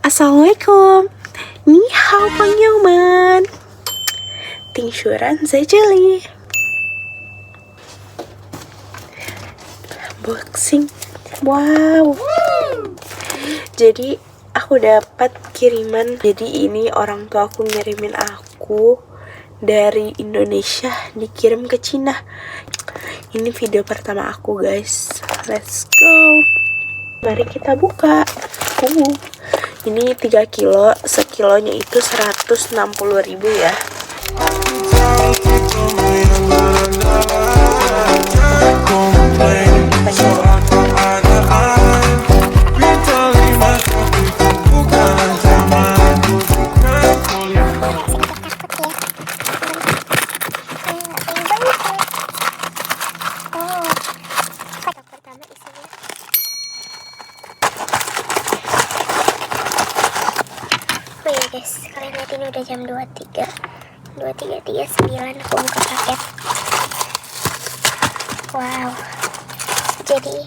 Assalamualaikum. Ni hao朋友们. Ting syuran在这里. Boxing. Wow. Jadi aku dapat kiriman. Jadi ini orang tua aku ngirimin aku dari Indonesia, dikirim ke Cina. Ini video pertama aku, guys. Let's go. Mari kita buka. Ini 3 kilo. Sekilonya itu 160.000 ya. Guys, kalian lihat ini udah jam 23:39 aku buka paket. Wow. Jadi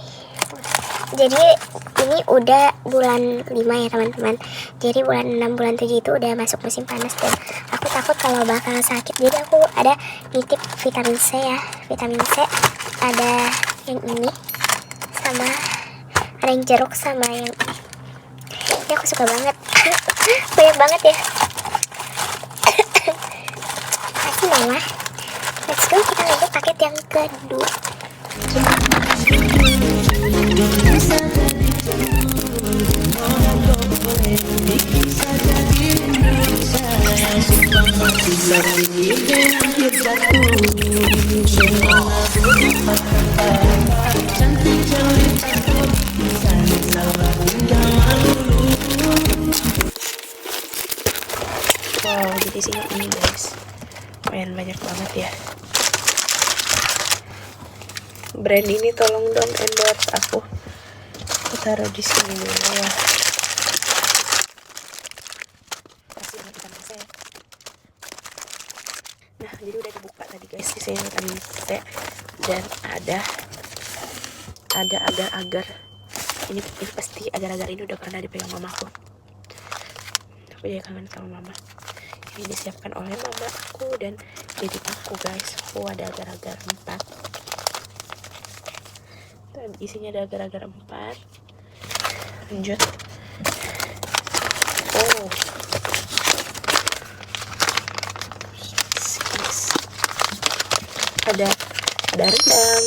ini udah bulan 5 ya teman-teman. Jadi bulan 6 bulan 7 itu udah masuk musim panas dan aku takut kalau bakal sakit. Jadi aku ada nitip vitamin C ya. Vitamin C ada yang ini sama ada yang jeruk sama yang ini aku suka banget. Banyak banget ya. Kasih mama. Let's go, kita lanjut paket yang kedua. Wow, jadi isinya ini guys, lumayan banyak banget ya. Brand ini tolong dong endorse aku taruh di sini dulu ya. Nah, jadi udah dibuka tadi guys, di sini vitamin C dan ada agar-agar. Ini pasti agar-agar ini udah pernah dipegang mamaku. Aku jadi kangen sama mama. Ini disiapkan oleh mama aku dan jadi aku guys. Ada agar-agar 4. Dan isinya ada agar-agar 4. Lanjut. Ada rendang.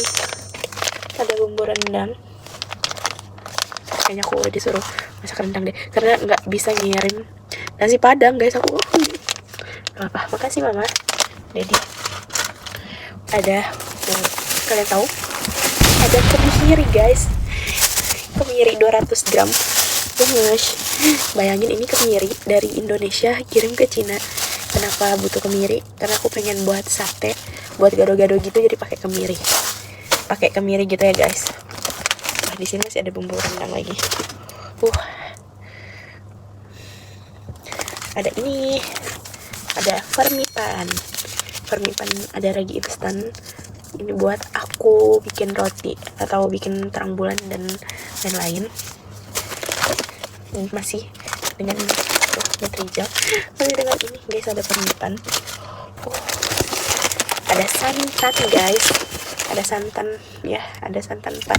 Ada bumbu rendang. Kayaknya aku udah disuruh masak rendang deh, karena nggak bisa ngirim nasi padang guys aku. Apa? Makasih mama. Jadi ada kalian tahu ada kemiri guys, kemiri 200 gram. Gemes. Bayangin ini kemiri dari Indonesia kirim ke Cina. Kenapa butuh kemiri? Karena aku pengen buat sate, buat gado-gado gitu, jadi pakai kemiri gitu ya guys. Di sini masih ada bumbu rendang lagi. Ada ini, ada fermipan, ada ragi instan. Ini buat aku bikin roti atau bikin terang bulan dan lain-lain. Ini masih dengan nutrijel, masih dengan ini guys, ada fermipan. Ada santan guys, ada santan ya, ada santan 4.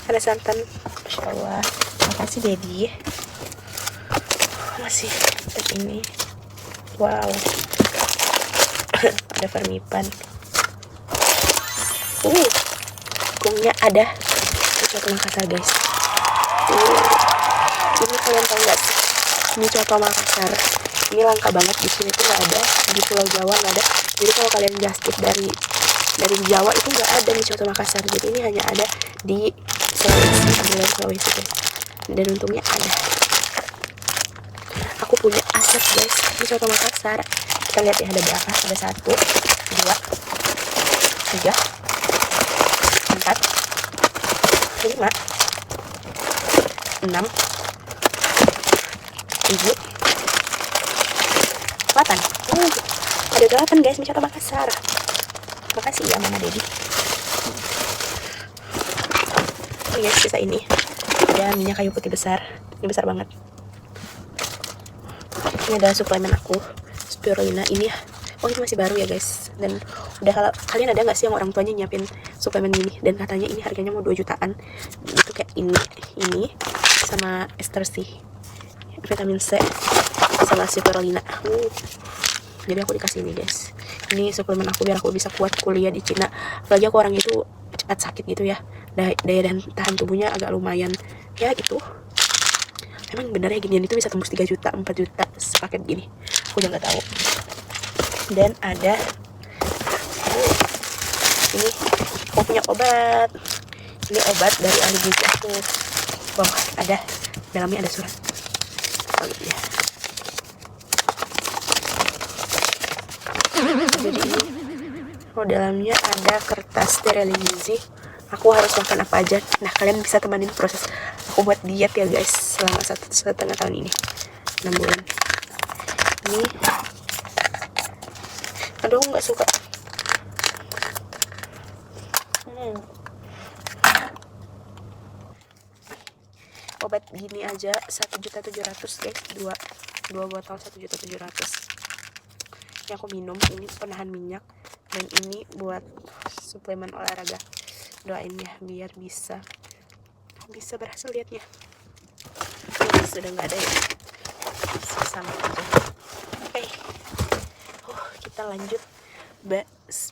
Ada santan, Masya Allah. Makasih Daddy. Masih ada ini. Wow. Ada fermipan. Gungnya ada. Coto Makassar guys. Ini kalian tahu nggak sih? Ini coto Makassar. Ini langka banget, di sini tuh nggak ada, di Pulau Jawa nggak ada. Jadi kalau kalian just tip dari Jawa itu nggak ada nih coto Makassar. Jadi ini hanya ada di Sulawesi guys. Dan untungnya ada. Aku punya aset guys, ini coto Makassar. Kita lihat ya ada berapa. Ada 1, 2, 3, 4, 5, 6, 7, 8. Ada 8 guys, mie coto Makassar. Makasih ya Mama Dedi. Yes, sisa ini. Ada minyak kayu putih besar, ini besar banget. Ini adalah suplemen aku, spirulina ini ya. Oh ini masih baru ya guys. Dan udah, kalian ada nggak sih yang orang tuanya nyiapin suplemen gini dan katanya ini harganya mau 2 jutaan. Itu kayak ini sama ester C, vitamin C sama spirulina. Jadi aku dikasih ini guys. Ini suplemen aku biar aku bisa kuat kuliah di Cina. Apalagi aku orang itu cepat sakit gitu ya. Daya dan tahan tubuhnya agak lumayan ya gitu. Emang bener ya ginian itu bisa tembus 3 juta, 4 juta sepaket gini. Aku juga gak tahu. Dan ada ini aku punya obat. Ini obat dari ahli gizi aku. Wow, ada dalamnya ada surat. Oh iya. Jadi ini dalamnya ada kertas steril gizi. Aku harus makan apa aja. Nah kalian bisa temanin proses aku buat diet ya guys selama 1,5 tahun ini, 6 bulan ini. Aduh nggak suka. Obat gini aja 1.700.000 guys, dua botol 1.700.000. Ini aku minum, ini penahan minyak dan ini buat suplemen olahraga. Doain ya biar bisa berhasil liatnya. Ini sudah nggak ada ya, sama aja. Oke, kita lanjut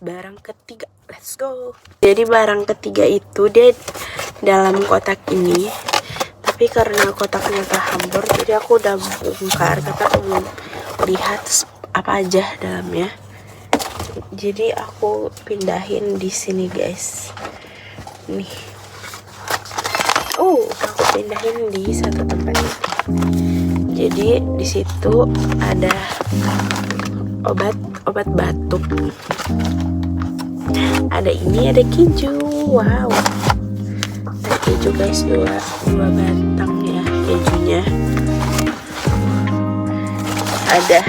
barang ketiga, let's go. Jadi barang ketiga itu dia dalam kotak ini, tapi karena kotaknya terhampur jadi aku udah bongkar karena aku belum lihat apa aja dalamnya. Jadi aku pindahin di sini guys. Nih, aku pindahin di satu tempat ini. Jadi di situ ada obat batuk. Ada ini, ada keju. Wow, ada keju guys, dua batang ya kejunya. Ada ya,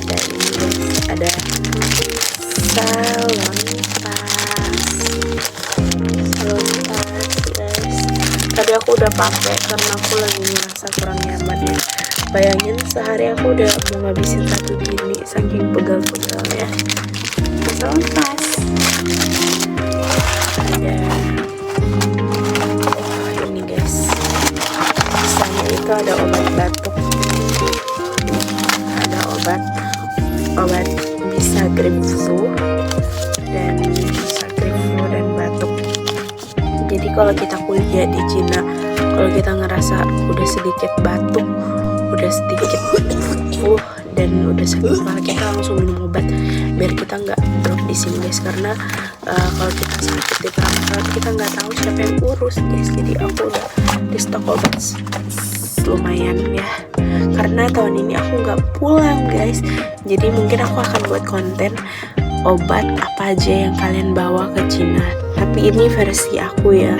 ada ini, ada salon guys. Tadi aku udah pakai karena aku lagi ngerasa kurang nyaman ya. Bayangin sehari aku udah mau ngabisin 1 gini saking pegal-pegalnya. Salon pas. Ada ini guys. Misalnya itu ada obat batuk. Ada obat bisa grip flu dan batuk. Jadi kalau kita kuliah di Cina, kalau kita ngerasa udah sedikit batuk, udah sedikit flu dan udah sakit kepala, kita langsung minum obat biar kita nggak drop di sini guys. Karena kalau kita sakit di perangkat kita nggak tahu siapa yang urus guys. Jadi aku udah di stok obat lumayan ya, karena tahun ini aku nggak pulang guys. Jadi mungkin aku akan buat konten obat apa aja yang kalian bawa ke Cina, tapi ini versi aku ya,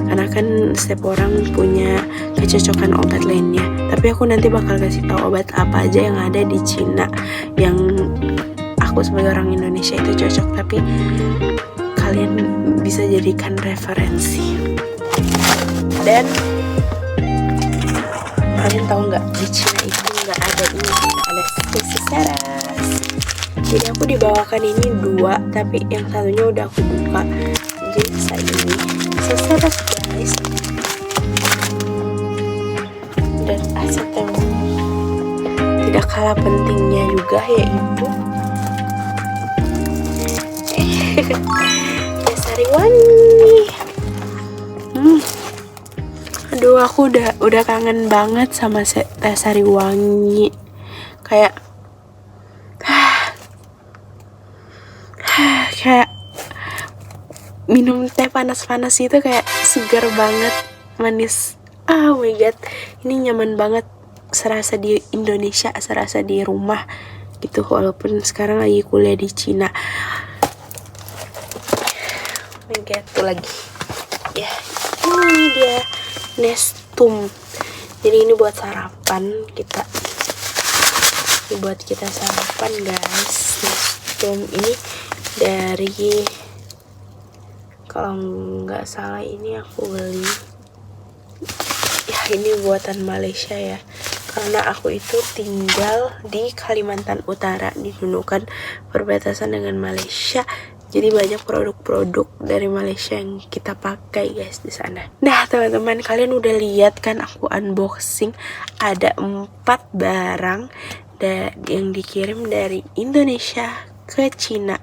karena kan setiap orang punya kecocokan obat lainnya. Tapi aku nanti bakal kasih tahu obat apa aja yang ada di Cina yang aku sebagai orang Indonesia itu cocok, tapi kalian bisa jadikan referensi. Dan kalian tahu nggak, di Cina itu nggak ada ini, ada sesaras. Jadi aku dibawakan ini 2, tapi yang satunya udah aku buka. Jadi saya ini sesaras guys. Dan aset yang tidak kalah pentingnya juga yaitu Sariwangi. Aduh, aku udah kangen banget sama teh Sariwangi. Kayak minum teh panas-panas itu kayak segar banget, manis. Oh my god, ini nyaman banget, serasa di Indonesia, serasa di rumah gitu, walaupun sekarang lagi kuliah di Cina. Oh my god, tuh lagi ya, ini dia Nestum. Jadi ini buat sarapan kita, ini buat kita sarapan guys. Nestum ini dari, kalau nggak salah ini aku beli ini buatan Malaysia ya, karena aku itu tinggal di Kalimantan Utara, di Nunukan, perbatasan dengan Malaysia. Jadi banyak produk-produk dari Malaysia yang kita pakai guys di sana. Nah teman-teman, kalian udah lihat kan aku unboxing ada 4 barang yang dikirim dari Indonesia ke Cina,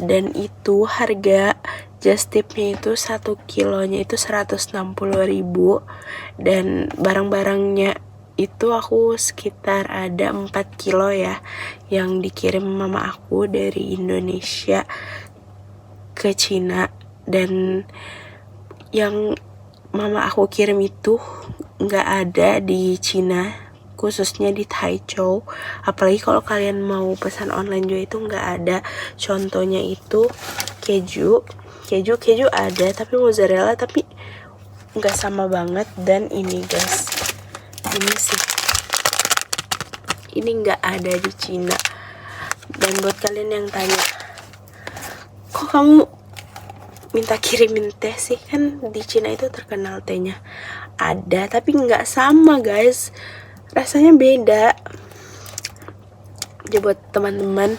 dan itu harga just tipnya itu 1 kilonya itu 160.000, dan barang-barangnya itu aku sekitar ada 4 kilo ya yang dikirim mama aku dari Indonesia ke Cina. Dan yang mama aku kirim itu nggak ada di Cina, khususnya di Taichou. Apalagi kalau kalian mau pesan online juga itu nggak ada. Contohnya itu keju ada, tapi mozzarella tapi nggak sama banget. Dan ini guys, ini nggak ada di Cina. Dan buat kalian yang tanya, kok kamu minta kirimin teh sih, kan di Cina itu terkenal tehnya. Ada, tapi nggak sama guys, rasanya beda. Jadi buat teman-teman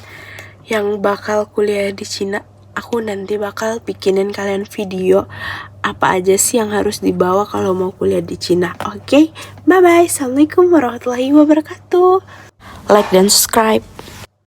yang bakal kuliah di Cina, aku nanti bakal bikinin kalian video apa aja sih yang harus dibawa kalau mau kuliah di Cina. Oke, bye bye. Assalamualaikum warahmatullahi wabarakatuh. Like dan subscribe.